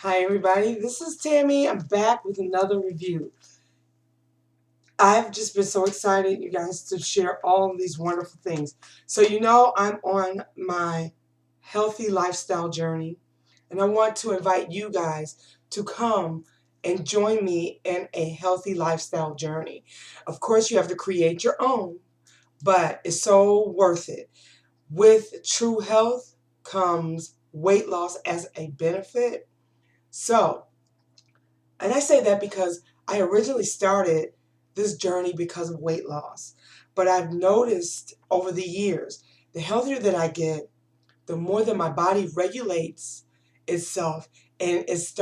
Hi everybody, this is Tammy. I'm back with another review. I've just been so excited, you guys, to share all of these wonderful things. So I'm on my healthy lifestyle journey, and I want to invite you guys to come and join me in a healthy lifestyle journey. Of course, you have to create your own, but it's so worth it. With true health comes weight loss as a benefit. And I say that because I originally started this journey because of weight loss. But I've noticed over the years, the healthier that I get, the more that my body regulates itself and is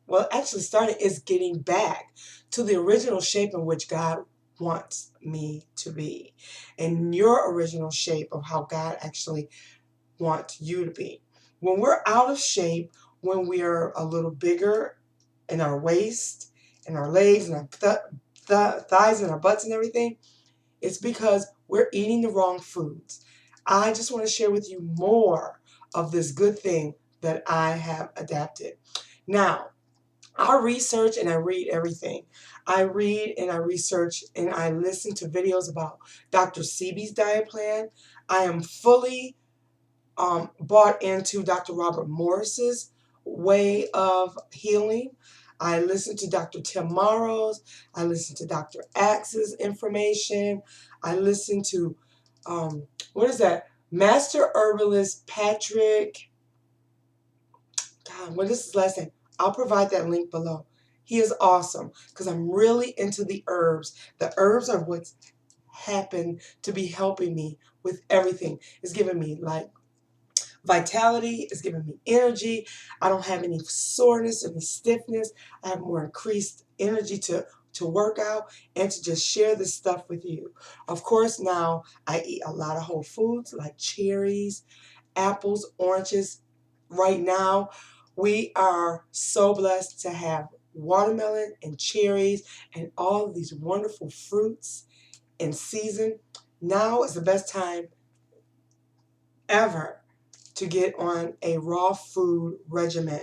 is getting back to the original shape in which God wants me to be, and your original shape of how God actually wants you to be. When we're out of shape, when we're a little bigger in our waist and our legs and our thighs and our butts and everything, it's because we're eating the wrong foods. I just want to share with you more of this good thing that I have adapted. Now, I research and I read everything. I read and I research and I listen to videos about Dr. Sebi's diet plan. I am fully bought into Dr. Robert Morris's way of healing. I listen to Dr. Tim Morrow's. I listen to Dr. Axe's information. I listen to, what is that? Master Herbalist Patrick. God, what is his last name? I'll provide that link below. He is awesome because I'm really into the herbs. The herbs are what's happened to be helping me with everything. It's giving me like vitality, is giving me energy. I don't have any soreness, any stiffness. I have more increased energy to work out and to just share this stuff with you. Of course, now I eat a lot of whole foods like cherries, apples, oranges. Right now, we are so blessed to have watermelon and cherries and all of these wonderful fruits in season. Now is the best time ever to get on a raw food regimen.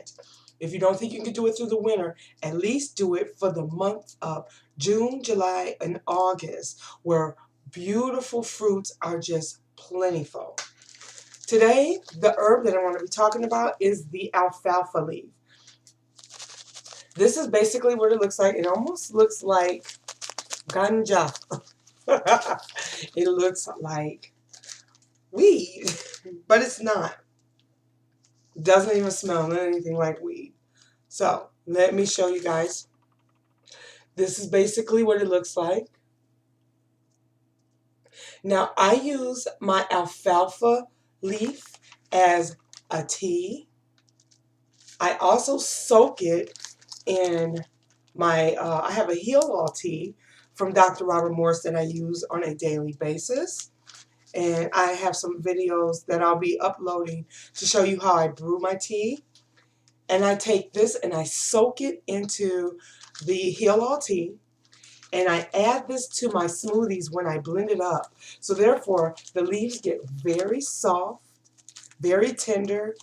If you don't think you can do it through the winter, at least do it for the month of June, July, and August, where beautiful fruits are just plentiful. Today, the herb that I want to be talking about is the alfalfa leaf. This is basically what it looks like. It almost looks like ganja. It looks like weed, but it's not. Doesn't even smell anything like weed. So let me show you guys. This is basically what it looks like. Now I use my alfalfa leaf as a tea. I also soak it in my, I have a heal all tea from Dr. Robert Morris that I use on a daily basis. And I have some videos that I'll be uploading to show you how I brew my tea. And I take this and I soak it into the heal all tea. And I add this to my smoothies when I blend it up. So therefore, the leaves get very soft, very tender.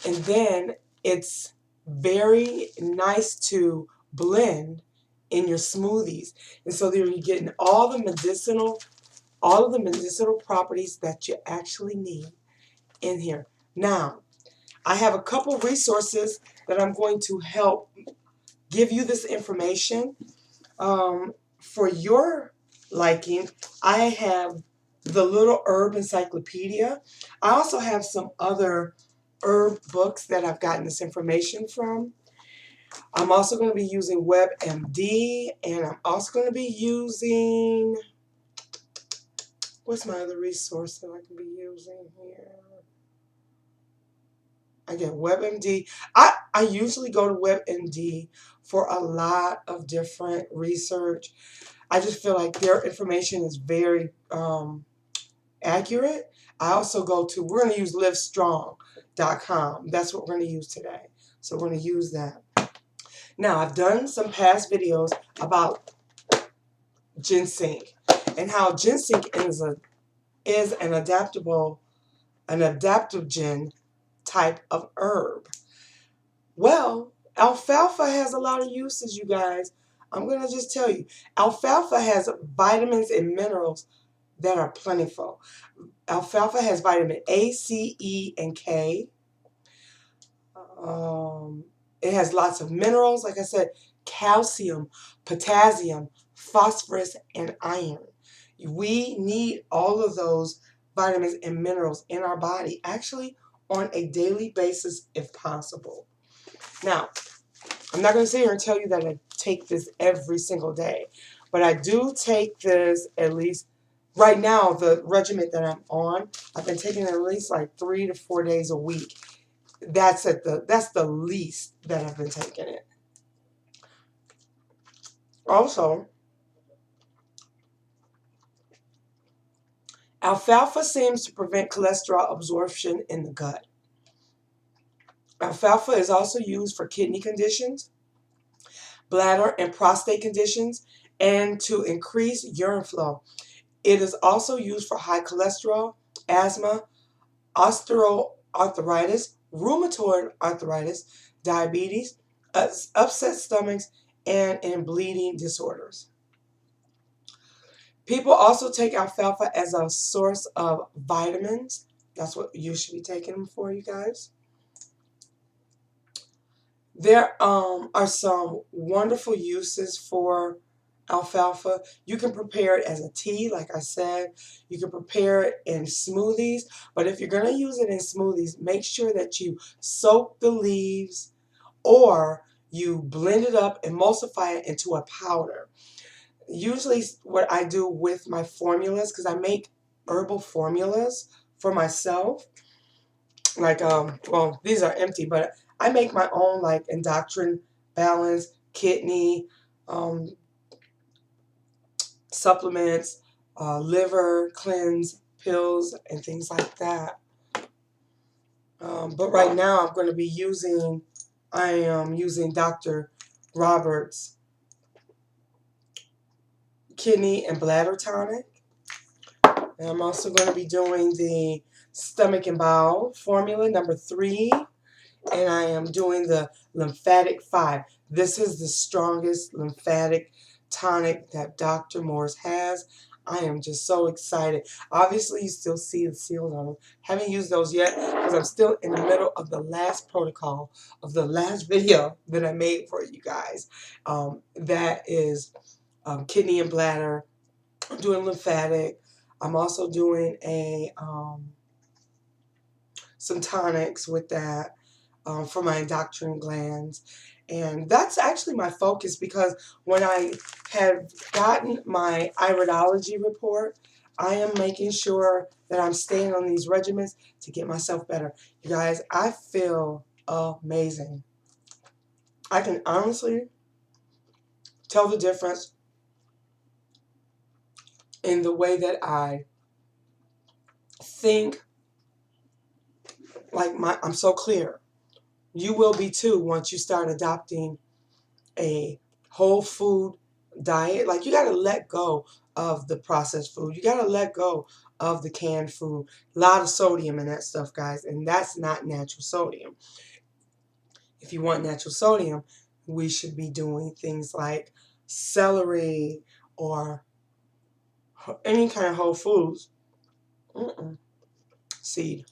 And then it's very nice to blend in your smoothies. And so there you're getting all of the medicinal properties that you actually need in here. Now, I have a couple resources that I'm going to help give you this information. For your liking, I have the Little Herb Encyclopedia. I also have some other herb books that I've gotten this information from. I'm also going to be using WebMD, and I'm also going to be using, what's my other resource that I can be using here? I get WebMD. I usually go to WebMD for a lot of different research. I just feel like their information is very accurate. I also we're going to use livestrong.com. That's what we're going to use today. So we're going to use that. Now, I've done some past videos about ginseng and how ginseng is an adaptogen type of herb? Well, alfalfa has a lot of uses, you guys. I'm going to just tell you. Alfalfa has vitamins and minerals that are plentiful. Alfalfa has vitamin A, C, E, and K. It has lots of minerals, like I said, calcium, potassium, phosphorus, and iron. We need all of those vitamins and minerals in our body, actually on a daily basis if possible. Now, I'm not going to sit here and tell you that I take this every single day, but I do take this at least, right now, the regimen that I'm on, I've been taking it at least like 3 to 4 days a week. That's the least that I've been taking it. Also, alfalfa seems to prevent cholesterol absorption in the gut. Alfalfa is also used for kidney conditions, bladder and prostate conditions, and to increase urine flow. It is also used for high cholesterol, asthma, osteoarthritis, rheumatoid arthritis, diabetes, upset stomachs, and in bleeding disorders. People also take alfalfa as a source of vitamins. That's what you should be taking them for, you guys. There are some wonderful uses for alfalfa. You can prepare it as a tea, like I said. You can prepare it in smoothies. But if you're going to use it in smoothies, make sure that you soak the leaves or you blend it up, emulsify it into a powder. Usually what I do with my formulas, because I make herbal formulas for myself, like, well, these are empty, but I make my own, like endocrine balance, kidney, supplements, liver cleanse pills, and things like that. But right now I am using Dr. Robert's kidney and bladder tonic. And I'm also going to be doing the stomach and bowel formula number 3. And I am doing the lymphatic 5. This is the strongest lymphatic tonic that Dr. Morse has. I am just so excited. Obviously, you still see the seals on them. Haven't used those yet because I'm still in the middle of the last protocol of the last video that I made for you guys. That is kidney and bladder. I'm doing lymphatic. I'm also doing some tonics with that for my endocrine glands. And that's actually my focus, because when I have gotten my iridology report, I am making sure that I'm staying on these regimens to get myself better. You guys, I feel amazing. I can honestly tell the difference in the way that I think. Like, I'm so clear. You will be too once you start adopting a whole food diet. Like, you got to let go of the processed food. You got to let go of the canned food. A lot of sodium in that stuff, guys, and that's not natural sodium. If you want natural sodium, we should be doing things like celery or any kind of whole foods seed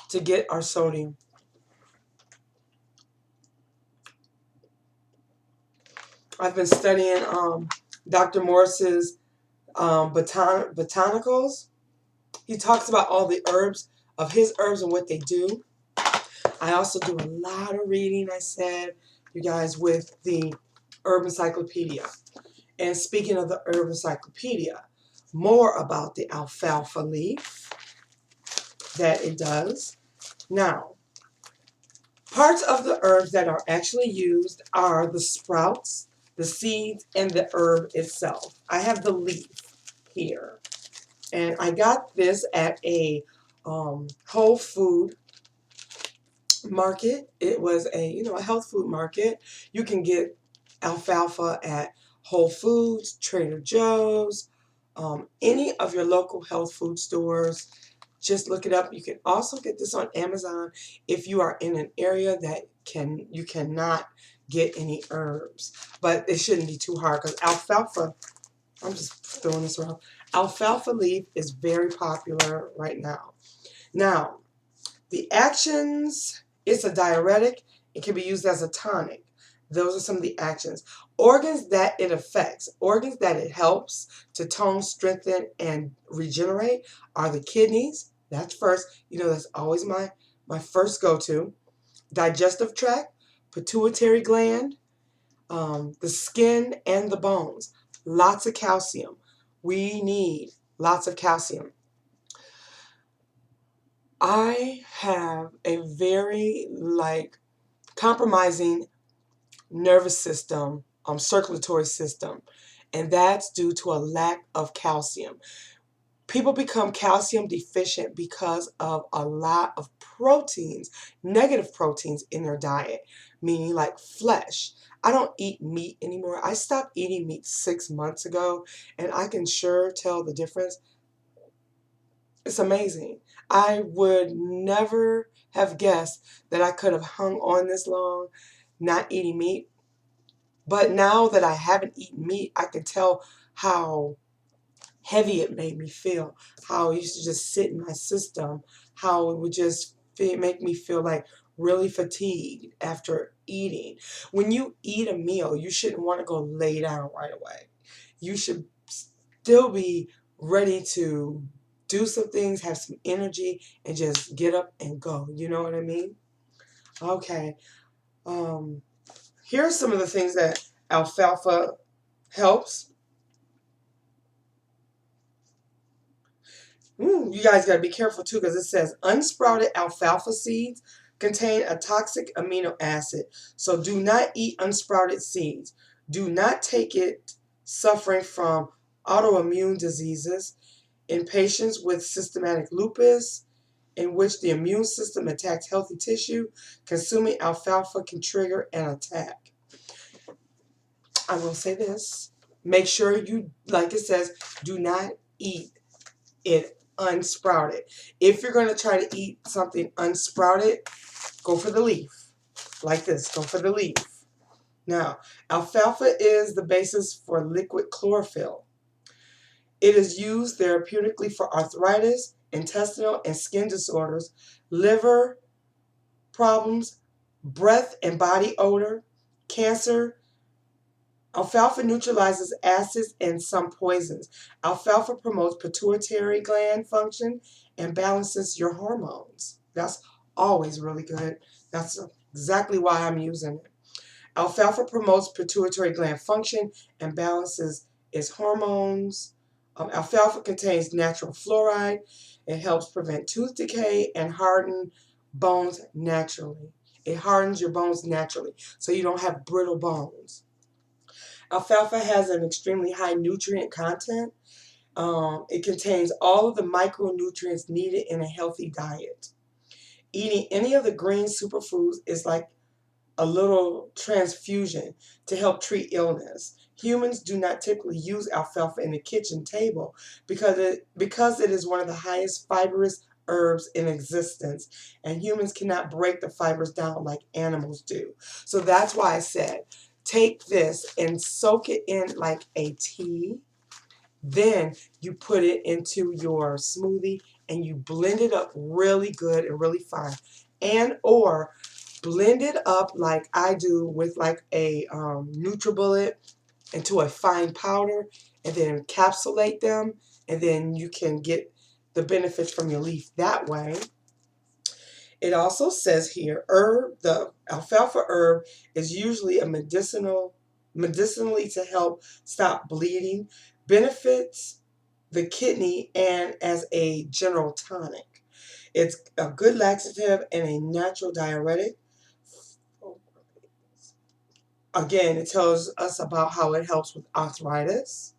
to get our sodium. I've been studying Dr. Morse's botanicals. He talks about all the herbs, of his herbs and what they do. I also do a lot of reading, I said, you guys, with the Herb Encyclopedia. And speaking of the Herb Encyclopedia, more about the alfalfa leaf that it does. Now, parts of the herbs that are actually used are the sprouts, the seeds, and the herb itself. I have the leaf here. And I got this at a whole food market. It was a health food market. You can get alfalfa at Whole Foods, Trader Joe's, any of your local health food stores. Just look it up. You can also get this on Amazon if you are in an area that you cannot get any herbs. But it shouldn't be too hard because alfalfa, I'm just throwing this around. Alfalfa leaf is very popular right now. Now, the actions, it's a diuretic. It can be used as a tonic. Those are some of the actions. Organs that it affects, organs that it helps to tone, strengthen, and regenerate are the kidneys. That's first. You know, that's always my first go-to. Digestive tract, pituitary gland, the skin, and the bones. Lots of calcium. We need lots of calcium. I have a very compromising nervous system, circulatory system, and that's due to a lack of calcium. People become calcium deficient because of a lot of proteins, negative proteins in their diet, meaning like flesh. I don't eat meat anymore. I stopped eating meat 6 months ago, and I can sure tell the difference. It's amazing. I would never have guessed that I could have hung on this long not eating meat. But now that I haven't eaten meat, I can tell how heavy it made me feel, how it used to just sit in my system, how it would just make me feel like really fatigued after eating. When you eat a meal, you shouldn't want to go lay down right away. You should still be ready to do some things, have some energy, and just get up and go. You know what I mean? Okay. Here are some of the things that alfalfa helps. You guys got to be careful too because it says unsprouted alfalfa seeds contain a toxic amino acid. So do not eat unsprouted seeds. Do not take it suffering from autoimmune diseases, in patients with systematic lupus, in which the immune system attacks healthy tissue. Consuming alfalfa can trigger an attack. I will say this. Make sure you, like it says, do not eat it unsprouted. If you're going to try to eat something unsprouted, go for the leaf. Like this, go for the leaf. Now, alfalfa is the basis for liquid chlorophyll. It is used therapeutically for arthritis, intestinal and skin disorders, liver problems, breath and body odor, cancer. Alfalfa neutralizes acids and some poisons. Alfalfa promotes pituitary gland function and balances your hormones. That's always really good. That's exactly why I'm using it. Alfalfa promotes pituitary gland function and balances its hormones. Alfalfa contains natural fluoride. It helps prevent tooth decay and harden bones naturally. It hardens your bones naturally, so you don't have brittle bones. Alfalfa has an extremely high nutrient content. It contains all of the micronutrients needed in a healthy diet. Eating any of the green superfoods is like a little transfusion to help treat illness. Humans do not typically use alfalfa in the kitchen table because it is one of the highest fibrous herbs in existence, and humans cannot break the fibers down like animals do. So that's why I said take this and soak it in like a tea. Then you put it into your smoothie and you blend it up really good and really fine. And or blend it up like I do with like a NutriBullet into a fine powder and then encapsulate them, and then you can get the benefits from your leaf that way. It also says here, the alfalfa herb is usually a medicinally to help stop bleeding, benefits the kidney, and as a general tonic. It's a good laxative and a natural diuretic. Again, it tells us about how it helps with arthritis.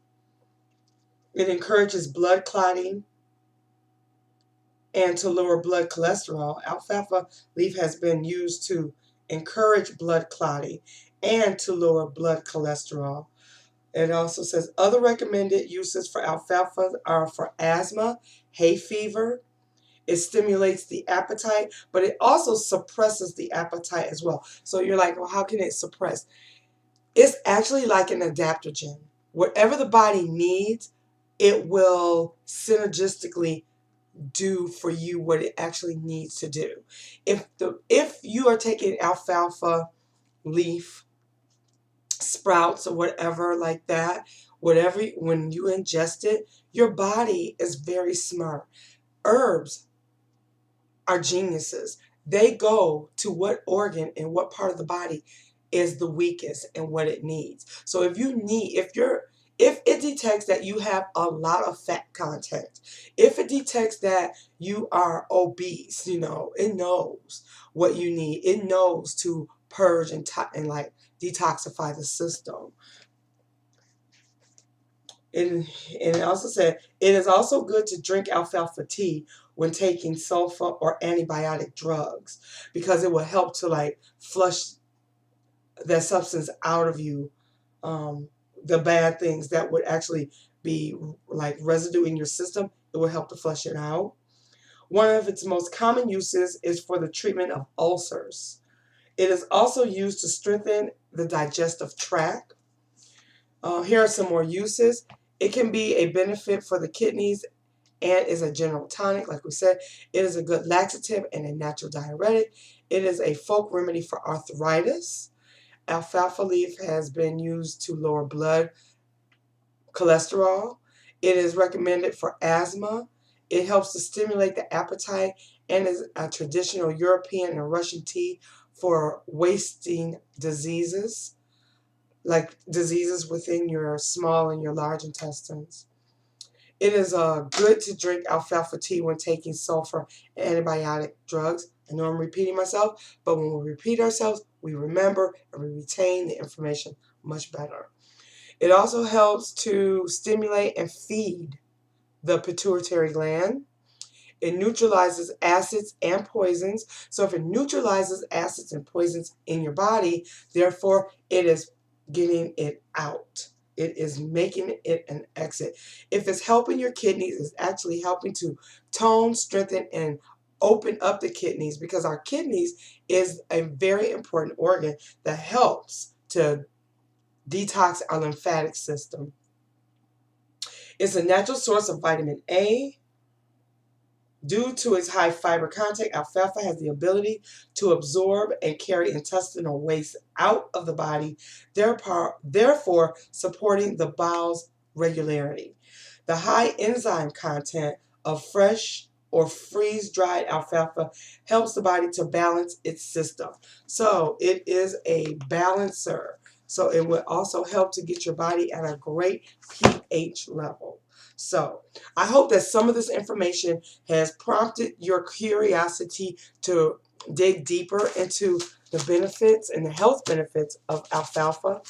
It encourages blood clotting and to lower blood cholesterol. Alfalfa leaf has been used to encourage blood clotting and to lower blood cholesterol. It also says other recommended uses for alfalfa are for asthma, hay fever. It stimulates the appetite, but it also suppresses the appetite as well. So you're like, well, how can it suppress? It's actually like an adaptogen. Whatever the body needs, it will synergistically do for you what it actually needs to do. If you are taking alfalfa leaf sprouts or whatever like that, whatever, when you ingest it, your body is very smart. Herbs are geniuses. They go to what organ and what part of the body is the weakest and what it needs. So if it detects that you have a lot of fat content, if it detects that you are obese, it knows what you need. It knows to purge and like detoxify the system. And it also said it is also good to drink alfalfa tea when taking sulfa or antibiotic drugs, because it will help to like flush that substance out of you, the bad things that would actually be like residue in your system. It will help to flush it out. One of its most common uses is for the treatment of ulcers. It is also used to strengthen the digestive tract. Here are some more uses. It can be a benefit for the kidneys and is a general tonic, like we said. It is a good laxative and a natural diuretic. It is a folk remedy for arthritis. Alfalfa leaf has been used to lower blood cholesterol. It is recommended for asthma. It helps to stimulate the appetite and is a traditional European and Russian tea for wasting diseases, like diseases within your small and your large intestines. It is good to drink alfalfa tea when taking sulfur and antibiotic drugs. I know I'm repeating myself, but when we repeat ourselves, we remember and we retain the information much better. It also helps to stimulate and feed the pituitary gland. It neutralizes acids and poisons. So if it neutralizes acids and poisons in your body, therefore it is getting it out. It is making it an exit. If it's helping your kidneys, it's actually helping to tone, strengthen, and open up the kidneys, because our kidneys is a very important organ that helps to detox our lymphatic system. It's a natural source of vitamin A. Due to its high fiber content, alfalfa has the ability to absorb and carry intestinal waste out of the body, therefore supporting the bowel's regularity. The high enzyme content of fresh or freeze-dried alfalfa helps the body to balance its system. So it is a balancer. So it will also help to get your body at a great pH level. So I hope that some of this information has prompted your curiosity to dig deeper into the benefits and the health benefits of alfalfa.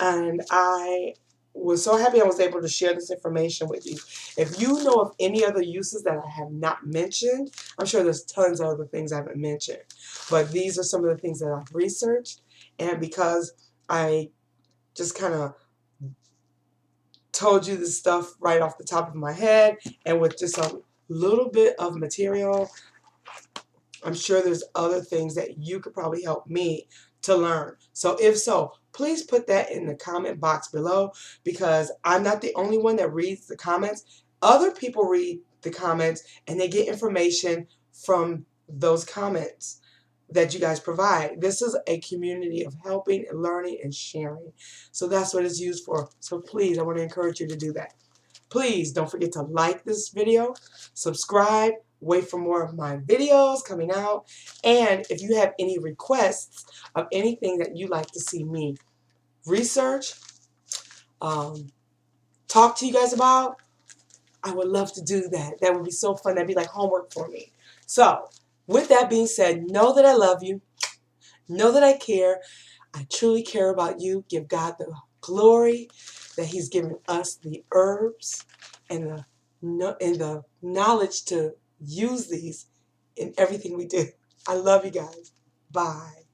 And I was so happy I was able to share this information with you. If you know of any other uses that I have not mentioned, I'm sure there's tons of other things I haven't mentioned. But these are some of the things that I've researched. And because I just kind of told you this stuff right off the top of my head and with just a little bit of material, I'm sure there's other things that you could probably help me to learn. So if so, please put that in the comment box below, because I'm not the only one that reads the comments. Other people read the comments and they get information from those comments that you guys provide. This is a community of helping and learning and sharing. So that's what it's used for. So please, I want to encourage you to do that. Please don't forget to like this video, subscribe, wait for more of my videos coming out. And if you have any requests of anything that you'd like to see me research, talk to you guys about, I would love to do that. That would be so fun. That'd be like homework for me. So with that being said, know that I love you. Know that I care. I truly care about you. Give God the glory that He's given us the herbs and the knowledge to use these in everything we do. I love you guys. Bye.